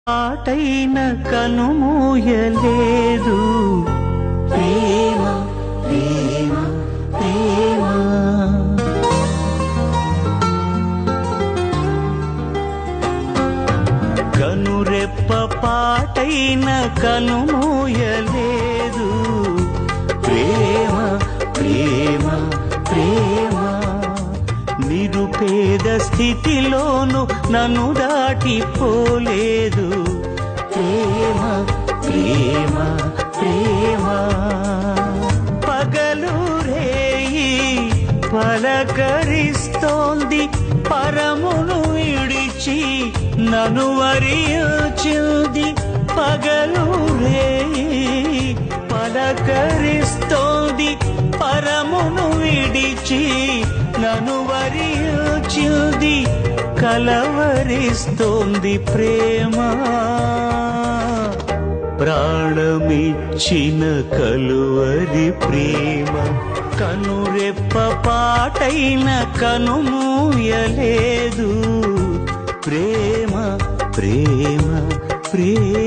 పాటైన కనుమూయలేదు ప్రేమ ప్రేమ ప్రేమ. కనురెప్ప పాటైన కనుమూయలేదు ప్రేమ ప్రేమ ప్రేమ. నిరుపేద స్థితిలోను నన్ను దాటిపోలేదు ప్రేమ ప్రేమ ప్రేమ. పగలు రేయి పలకరిస్తోంది పరమును విడిచి నన్ను వరించింది. పగలు రేయి పలకరిస్తోంది పరమును విడిచి నన్ను వరించింది. కలవరిస్తోంది ప్రేమ ప్రాణమిచ్చిన కలువరి ప్రేమ. కనురెప్ప పాటైన కనుమూయలేదు ప్రేమ ప్రేమ ప్రేమ.